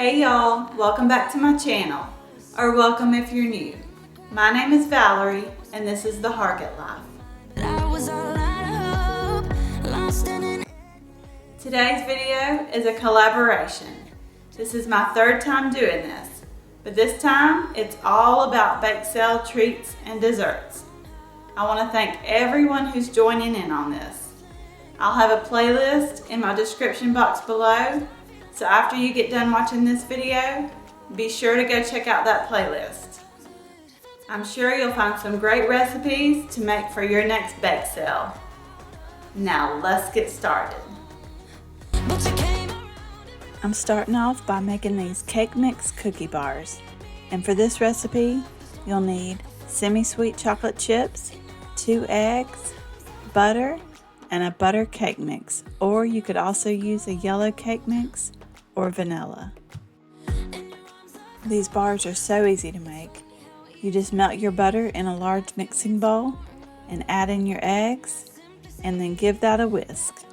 Hey y'all, welcome back to my channel, or welcome if you're new. My name is Valerie, and this is The Hargett Life. Today's video is a collaboration. This is my third time doing this, but this time it's all about bake sale treats and desserts. I want to thank everyone who's joining in on this. I'll have a playlist in my description box below, so after you get done watching this video, be sure to go check out that playlist. I'm sure you'll find some great recipes to make for your next bake sale. Now let's get started. I'm starting off by making these cake mix cookie bars. And for this recipe, you'll need semi-sweet chocolate chips, 2 eggs, butter, and a butter cake mix. Or you could also use a yellow cake mix or vanilla. These bars are so easy to make. You just melt your butter in a large mixing bowl and add in your eggs and then give that a whisk.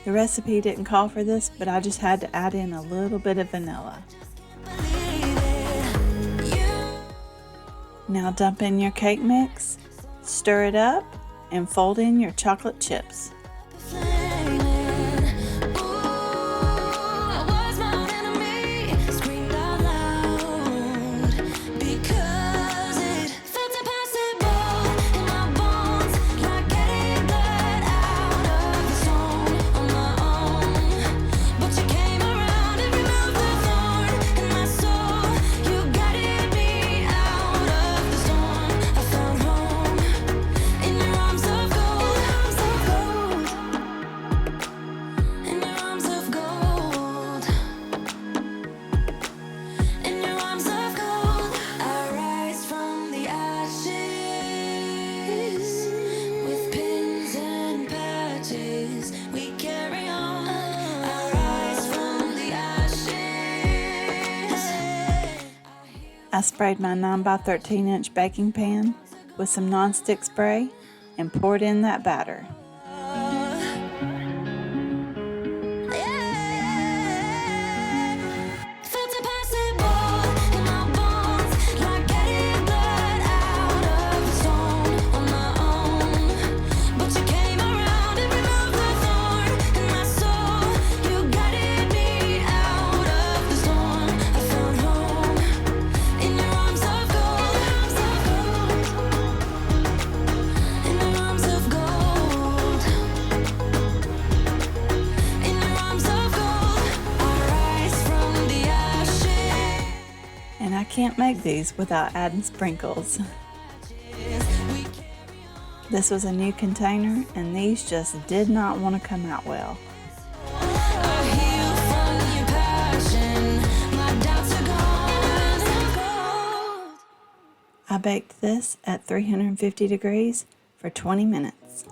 The recipe didn't call for this, but I just had to add in a little bit of vanilla. Now dump in your cake mix, stir it up, and fold in your chocolate chips. I sprayed my 9x13 inch baking pan with some nonstick spray and poured in that batter. And I can't make these without adding sprinkles. This was a new container and these just did not want to come out well. I baked this at 350 degrees for 20 minutes.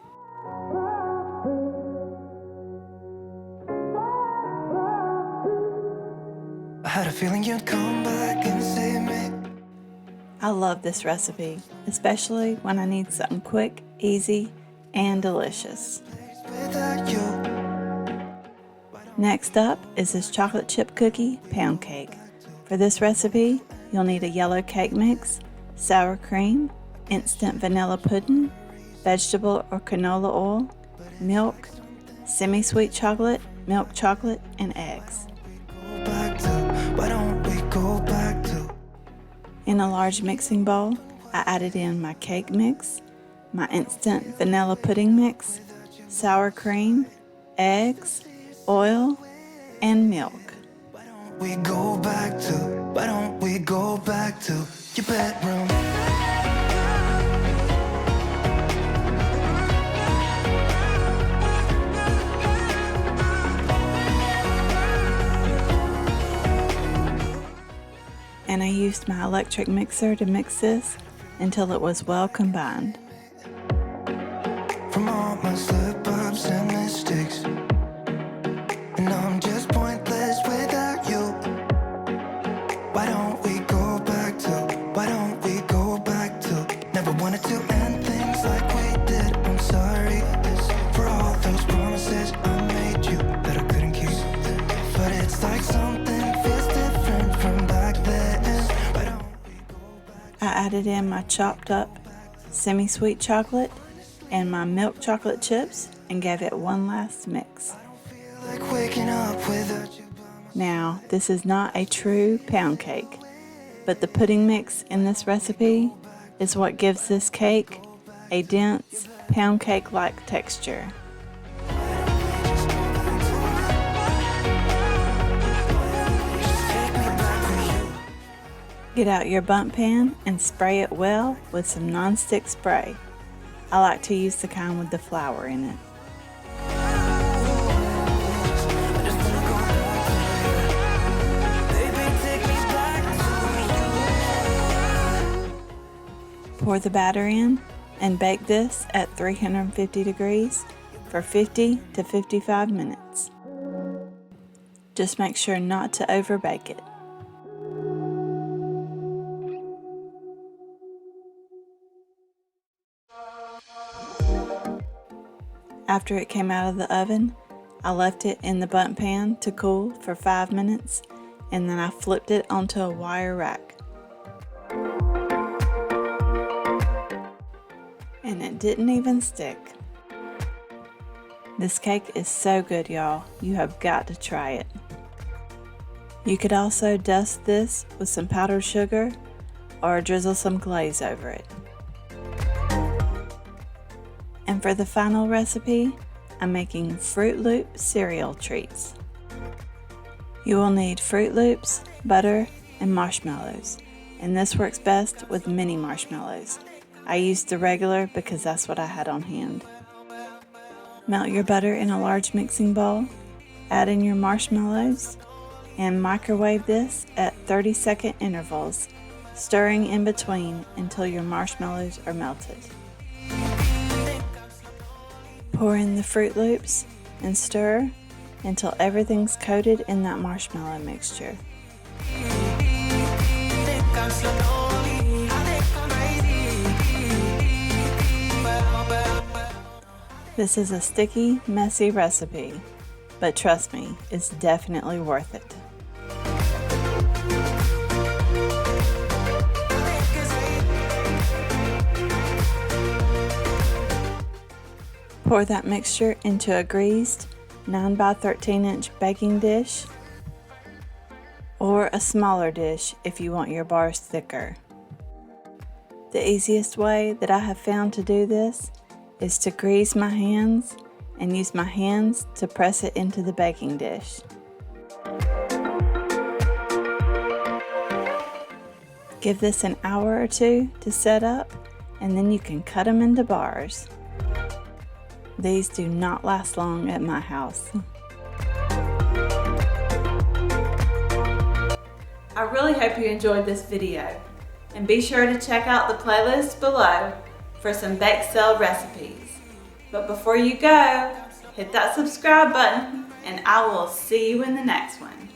I had a feeling you'd come back and save me. I love this recipe, especially when I need something quick, easy, and delicious. Next up is this chocolate chip cookie pound cake. For this recipe, you'll need a yellow cake mix, sour cream, instant vanilla pudding, vegetable or canola oil, milk, semi-sweet chocolate, milk chocolate, and eggs. In a large mixing bowl, I added in my cake mix, my instant vanilla pudding mix, sour cream, eggs, oil, and milk. Why don't we go back to your bedroom? And I used my electric mixer to mix this until it was well combined. From all my slip-ups and mistakes, and I'm just pointless without you. Why don't we go back to, never wanted to end things like we did. I'm sorry for all those promises I made. added in my chopped up semi-sweet chocolate and my milk chocolate chips and gave it one last mix. Like waking up without you. Now, this is not a true pound cake, but the pudding mix in this recipe is what gives this cake a dense pound cake-like texture. Get out your bundt pan and spray it well with some non-stick spray. I like to use the kind with the flour in it. Pour the batter in and bake this at 350 degrees for 50 to 55 minutes. Just make sure not to overbake it. After it came out of the oven, I left it in the bundt pan to cool for 5 minutes and then I flipped it onto a wire rack. And it didn't even stick. This cake is so good, y'all. You have got to try it. You could also dust this with some powdered sugar or drizzle some glaze over it. And for the final recipe, I'm making Froot Loop cereal treats. You will need Froot Loops, butter, and marshmallows, and this works best with mini marshmallows. I used the regular because that's what I had on hand. Melt your butter in a large mixing bowl, add in your marshmallows, and microwave this at 30-second intervals, stirring in between until your marshmallows are melted. Pour in the Froot Loops and stir until everything's coated in that marshmallow mixture. This is a sticky, messy recipe, but trust me, it's definitely worth it. Pour that mixture into a greased 9 by 13 inch baking dish or a smaller dish if you want your bars thicker. The easiest way that I have found to do this is to grease my hands and use my hands to press it into the baking dish. Give this an hour or two to set up and then you can cut them into bars. These do not last long at my house. I really hope you enjoyed this video, and be sure to check out the playlist below for some bake sale recipes. But before you go, hit that subscribe button and I will see you in the next one.